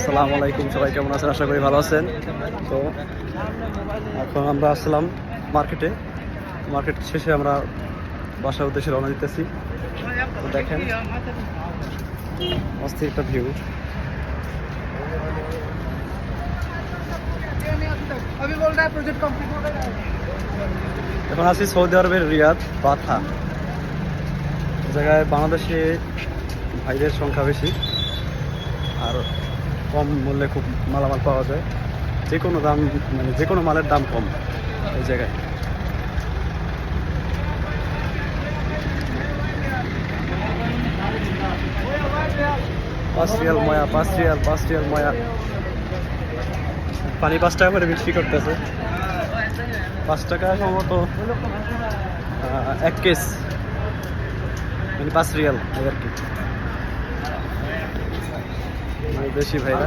আসসালামু আলাইকুম, সবাই কেমন আছেন? আশা করি ভালো আছেন। তো এখন আমরা আসলাম মার্কেটে। মার্কেট শেষে আমরা বাসার উদ্দেশ্যে রওনা দিতেছি। তো দেখেন অস্থির একটা ভিউ। এখন আছি সৌদি আরবের রিয়াদ বাথা জায়গায়। বাংলাদেশে ভাইদের সংখ্যা বেশি আর কম মূল্যে খুব মালামাল পাওয়া যায়। যে কোনো দাম মানে যে কোনো মালের দাম কম এই জায়গায়। পাঁচ রিয়াল ময়া পানি 5 টাকা করে বিক্রি করতেছে। 5 টাকা সম্ভবত 1 কেস, মানে 5 রিয়াল আর কি। বেশি ভাইরা